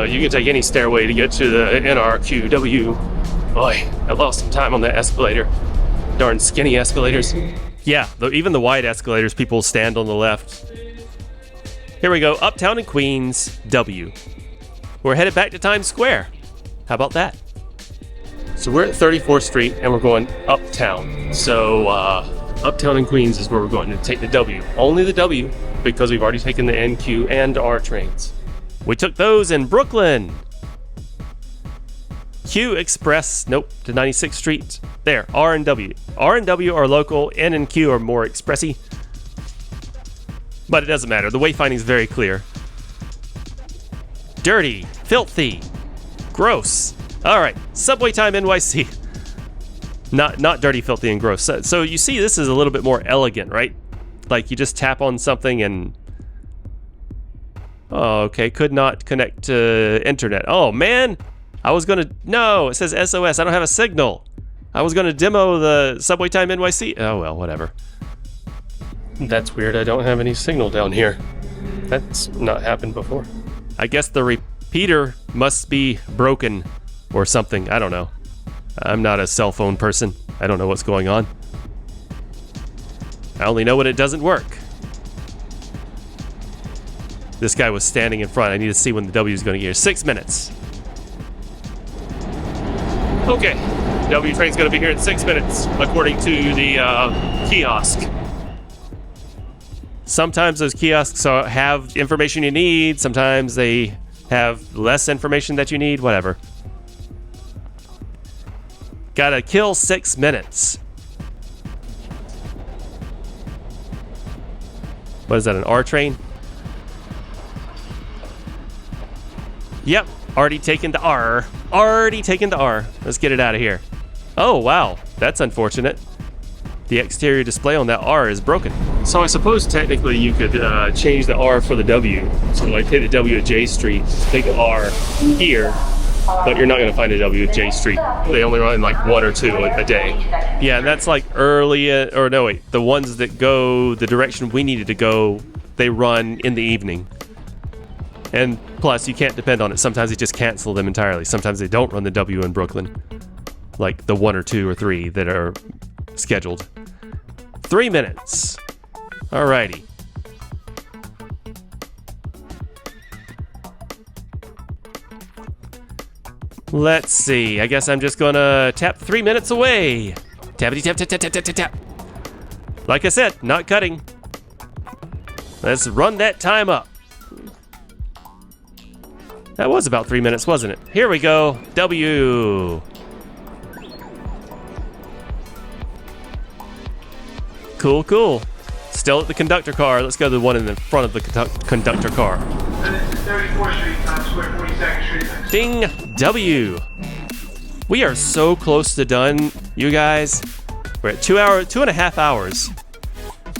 You can take any stairway to get to the NRQW. Boy, I lost some time on that escalator. Darn skinny escalators. Yeah, even the wide escalators, people stand on the left. Here we go, Uptown and Queens W. We're headed back to Times Square. How about that? So we're at 34th Street and we're going uptown. So Uptown and Queens is where we're going to take the W. Only the W, because we've already taken the NQ and R trains. We took those in Brooklyn. Q Express, nope, to 96th Street. There, R and W. R and W are local, N and Q are more expressy. But it doesn't matter, the wayfinding is very clear. Dirty, filthy, gross. All right, subway time NYC. Not dirty, filthy, and gross. So you see this is a little bit more elegant, right? Like you just tap on something and... Oh, okay, could not connect to internet. Oh, man, I was gonna... No, it says SOS, I don't have a signal. I was gonna demo the subway time NYC. Oh, well, whatever. That's weird, I don't have any signal down here. That's not happened before. I guess the repeater must be broken or something, I don't know. I'm not a cell phone person. I don't know what's going on. I only know when it doesn't work. This guy was standing in front. I need to see when the W is going to get here. 6 minutes. Okay. W train's going to be here in 6 minutes, according to the kiosk. Sometimes those kiosks have information you need. Sometimes they have less information that you need. Whatever. Gotta kill 6 minutes. What is that, an R train? Yep, already taken to R. Already taken to R. Let's get it out of here. Oh, wow, that's unfortunate. The exterior display on that R is broken. So I suppose technically you could change the R for the W. So like take the W at J Street, take the R here, but you're not going to find a W at J Street. They only run like 1 or 2 a day. Yeah, and that's like early, or no wait, the ones that go the direction we needed to go, they run in the evening. And plus, you can't depend on it. Sometimes they just cancel them entirely. Sometimes they don't run the W in Brooklyn. Like the 1 or 2 or 3 that are scheduled. 3 minutes. Alrighty. Let's see. I guess I'm just gonna tap 3 minutes away. Tappity tap tap tap tap tap tap tap. Like I said, not cutting. Let's run that time up. That was about 3 minutes, wasn't it? Here we go. W. Cool, cool. Still at the conductor car. Let's go to the one in the front of the conductor car. This is 34th Street, Times Square, 42nd Street. Ding! W. We are so close to done, you guys. We're at 2.5 hours.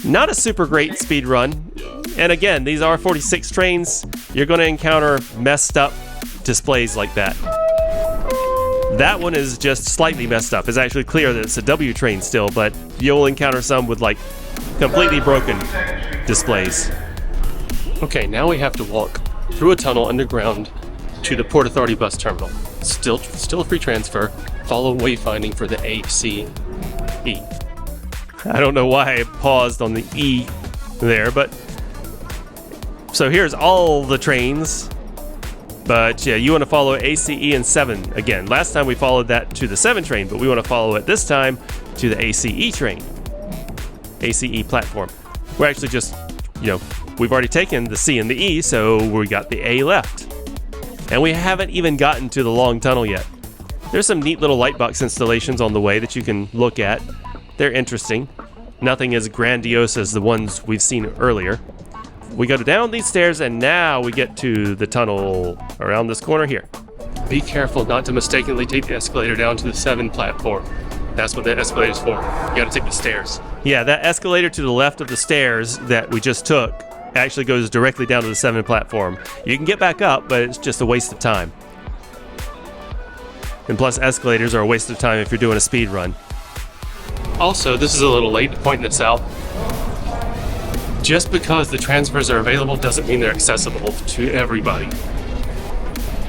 Not a super great speed run. And again, these are 46 trains. You're going to encounter messed up displays like that. That one is just slightly messed up. It's actually clear that it's a W train still, but you'll encounter some with like completely broken displays. Okay, now we have to walk through a tunnel underground to the Port Authority bus terminal. Still a free transfer. Follow wayfinding for the A, C, E. I don't know why I paused on the E there, but so here's all the trains. But yeah, you want to follow ACE and 7 again. Last time we followed that to the 7 train, but we want to follow it this time to the ACE train. ACE platform. We're actually just, we've already taken the C and the E, so we got the A left. And we haven't even gotten to the long tunnel yet. There's some neat little lightbox installations on the way that you can look at. They're interesting. Nothing as grandiose as the ones we've seen earlier. We go down these stairs, and now we get to the tunnel around this corner here. Be careful not to mistakenly take the escalator down to the 7 platform. That's what that escalator's for. You gotta take the stairs. Yeah, that escalator to the left of the stairs that we just took actually goes directly down to the 7 platform. You can get back up, but it's just a waste of time. And plus, escalators are a waste of time if you're doing a speed run. Also, this is a little late to point this out. Just because the transfers are available doesn't mean they're accessible to everybody.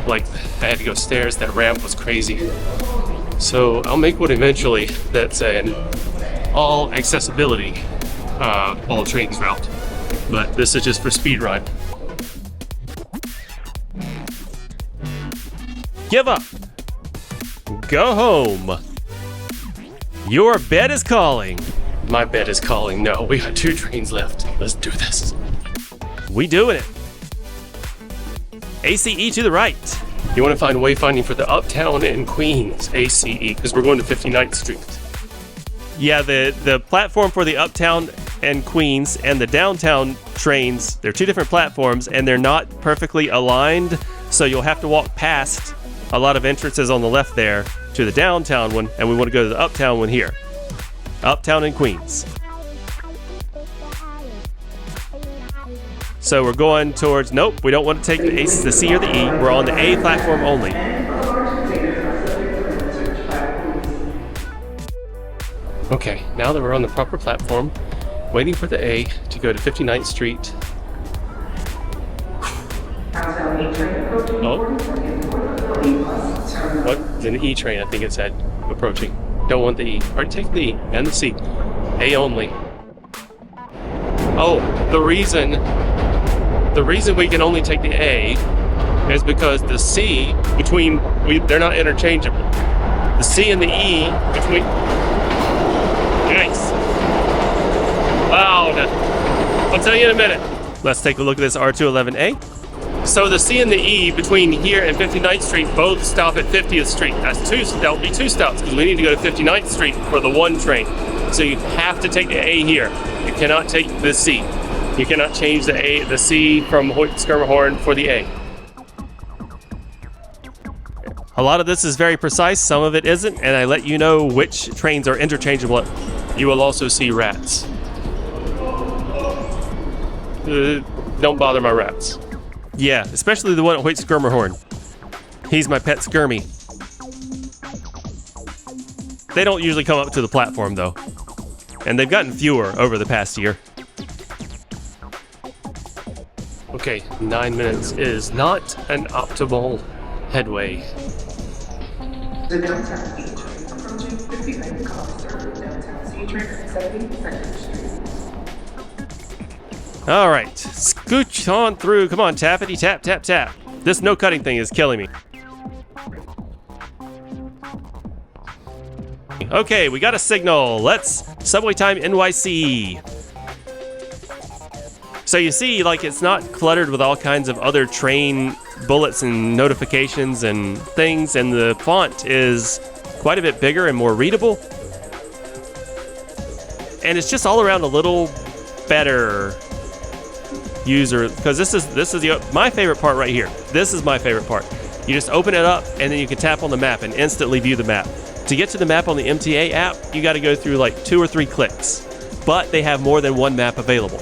Like, I had to go stairs, that ramp was crazy. So I'll make one eventually that's an all accessibility, all trains route. But this is just for speed run. Give up. Go home. Your bed is calling. My bet is calling. No, we got 2 trains left. Let's do this. We doing it. ACE to the right. You want to find wayfinding for the Uptown and Queens ACE because we're going to 59th Street. Yeah, the platform for the Uptown and Queens and the downtown trains, they're 2 different platforms and they're not perfectly aligned, so you'll have to walk past a lot of entrances on the left there to the downtown one, and we want to go to the Uptown one here. Uptown and Queens. So we're going towards, nope, we don't want to take the C or the E. We're on the A platform only. Okay, now that we're on the proper platform, waiting for the A to go to 59th Street. Oh. What? An E train, I think it said, approaching. Don't want the E. Alright, take the E and the C. A only. Oh, the reason we can only take the A is because the C they're not interchangeable. The C and the E between. Nice. Loud. I'll tell you in a minute. Let's take a look at this R211A. So the C and the E between here and 59th Street both stop at 50th Street. That'll be 2 stops because we need to go to 59th Street for the 1 train. So you have to take the A here. You cannot take the C. You cannot change the C from Hoyt-Schermerhorn for the A. A lot of this is very precise, some of it isn't, and I let you know which trains are interchangeable. You will also see rats. Don't bother my rats. Yeah, especially the one at Hoyt-Schermerhorn. He's my pet Skirmy. They don't usually come up to the platform though. And they've gotten fewer over the past year. Okay, 9 minutes is not an optimal headway. The downtown E train approaching 59 DeKalb St. Downtown C train at 72nd Street. All right, scooch on through. Come on, tappity tap, tap, tap. This no cutting thing is killing me. Okay, we got a signal. Let's subway time NYC. So you see, like, it's not cluttered with all kinds of other train bullets and notifications and things, and the font is quite a bit bigger and more readable. And it's just all around a little better user, because this is my favorite part right here. This is my favorite part. You just open it up and then you can tap on the map and instantly view the map. To get to the map on the MTA app, you got to go through like 2 or 3 clicks, but they have more than one map available.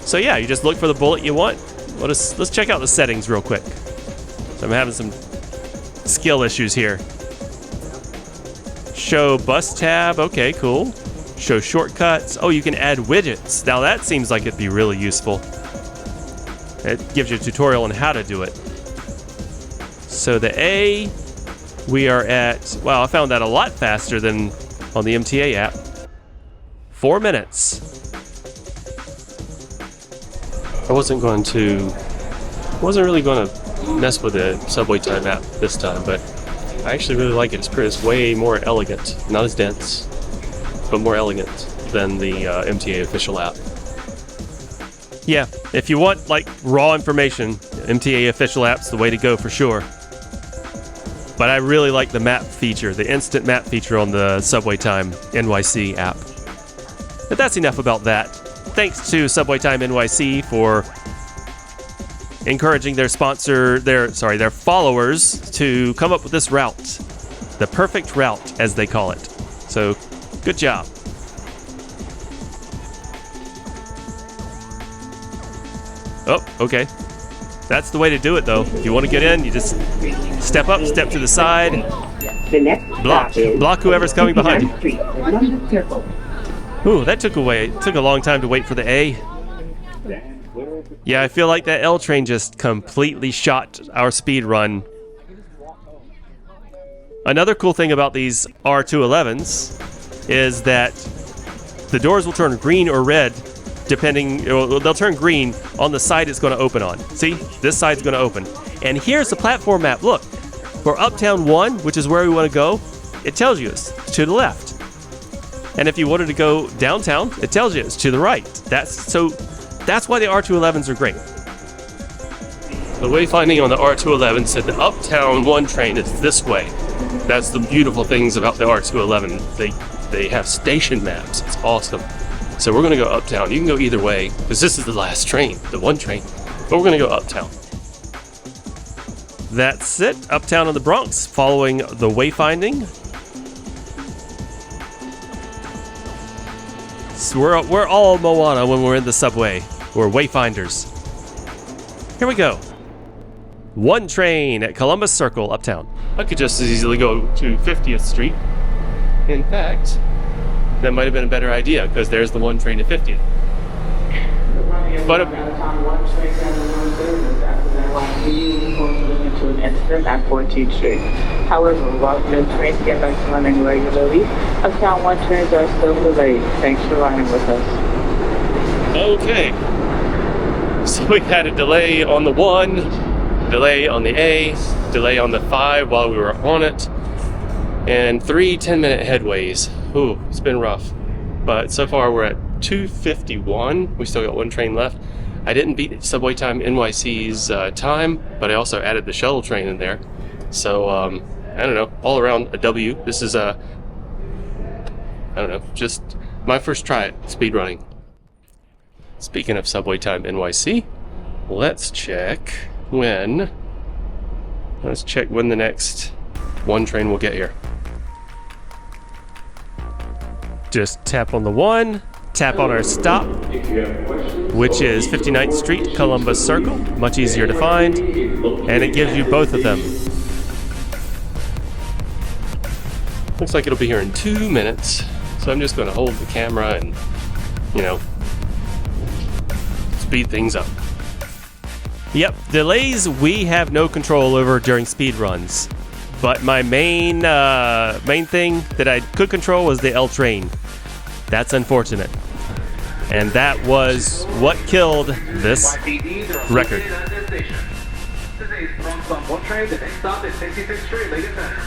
So yeah, you just look for the bullet you want. Let's check out the settings real quick. So I'm having some skill issues here. Show bus tab, okay, cool. Show shortcuts. Oh, you can add widgets. Now that seems like it'd be really useful. It gives you a tutorial on how to do it. So the A, we are at, wow, I found that a lot faster than on the MTA app. 4 minutes. I wasn't really going to mess with the subway time app this time, but I actually really like it. It's way more elegant, not as dense, but more elegant than the MTA official app. Yeah, if you want like raw information, MTA official app's the way to go for sure. But I really like the map feature, the instant map feature on the Subway Time NYC app. But that's enough about that. Thanks to Subway Time NYC for encouraging their followers to come up with this route. The perfect route, as they call it. So, good job. Oh, okay. That's the way to do it, though. If you want to get in, you just step up, step to the side, block whoever's coming behind you. Ooh, that took a long time to wait for the A. Yeah, I feel like that L train just completely shot our speed run. Another cool thing about these R211s is that the doors will turn green or red they'll turn green on the side it's going to open on. See? This side's going to open. And here's the platform map. Look, for Uptown 1, which is where we want to go, it tells you it's to the left. And if you wanted to go downtown, it tells you it's to the right. That's why the R211s are great. The wayfinding on the R211 said the Uptown 1 train is this way. That's the beautiful things about the R211. They have station maps. It's awesome. So we're gonna go uptown. You can go either way, because this is the last train, the 1 train. But we're gonna go uptown. That's it, uptown in the Bronx, following the wayfinding. So we're all Moana when we're in the subway. We're wayfinders. Here we go. 1 train at Columbus Circle, uptown. I could just as easily go to 50th Street. In fact, that might have been a better idea, because there's the 1 train to 50th. But to an incident at 14th Street. However, while the trains get back to running regularly, Uptown 1 trains are still delayed. Thanks for riding with us. Okay. So we had a delay on the 1, delay on the A, delay on the 5 while we were on it, and 3 10-minute headways. Ooh, it's been rough. But so far we're at 2:51. We still got 1 train left. I didn't beat Subway Time NYC's time, but I also added the shuttle train in there. So, I don't know, all around a W. This is I don't know, just my first try at speedrunning. Speaking of Subway Time NYC, let's check when the next 1 train will get here. Just tap on the 1, tap on our stop, which is 59th Street, Columbus Circle. Much easier to find, and it gives you both of them. Looks like it'll be here in 2 minutes, so I'm just going to hold the camera and, speed things up. Yep, delays we have no control over during speed runs. But my main thing that I could control was the L train. That's unfortunate. And that was what killed this record. Today's Bronx on 1 train, the next stop is 66th Street, Lincoln Center.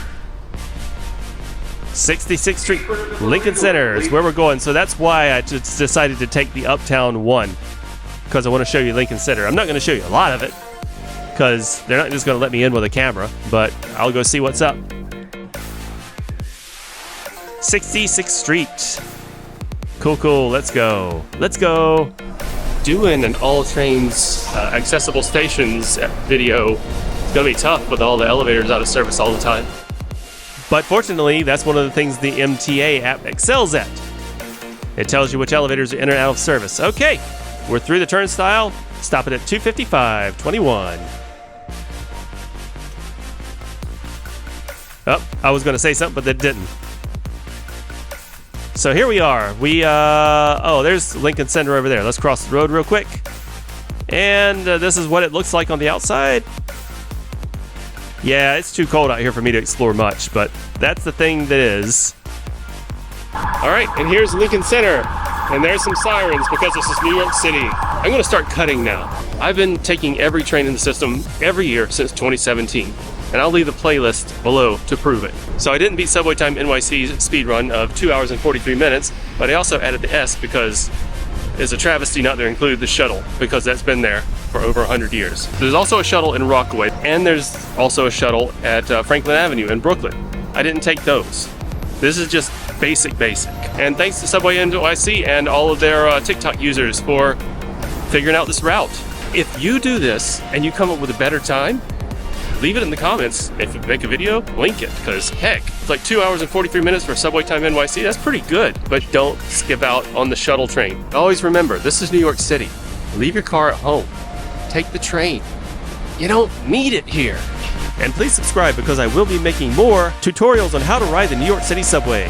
66th Street, Lincoln Center is where we're going. So that's why I just decided to take the Uptown 1, because I want to show you Lincoln Center. I'm not going to show you a lot of it, because they're not just going to let me in with a camera, but I'll go see what's up. 66th Street. Cool, let's go. Doing an all trains accessible stations video is going to be tough with all the elevators out of service all the time. But fortunately, that's one of the things the MTA app excels at. It tells you which elevators are in and out of service. Okay, we're through the turnstile. Stop it at 2:55:21. Oh, I was going to say something, but that didn't. So here we are. There's Lincoln Center over there. Let's cross the road real quick. And this is what it looks like on the outside. Yeah, it's too cold out here for me to explore much, but that's the thing that is. All right, and here's Lincoln Center. And there's some sirens because this is New York City. I'm going to start cutting now. I've been taking every train in the system every year since 2017. And I'll leave the playlist below to prove it. So I didn't beat Subway Time NYC's speed run of 2 hours and 43 minutes, but I also added the S because it's a travesty not to include the shuttle, because that's been there for over 100 years. There's also a shuttle in Rockaway, and there's also a shuttle at Franklin Avenue in Brooklyn. I didn't take those. This is just basic. And thanks to Subway NYC and all of their TikTok users for figuring out this route. If you do this and you come up with a better time, leave it in the comments. If you make a video, link it, because heck, it's like 2 hours and 43 minutes for Subway Time NYC. That's pretty good. But don't skip out on the shuttle train. Always remember, this is New York City. Leave your car at home. Take the train. You don't need it here. And please subscribe, because I will be making more tutorials on how to ride the New York City subway.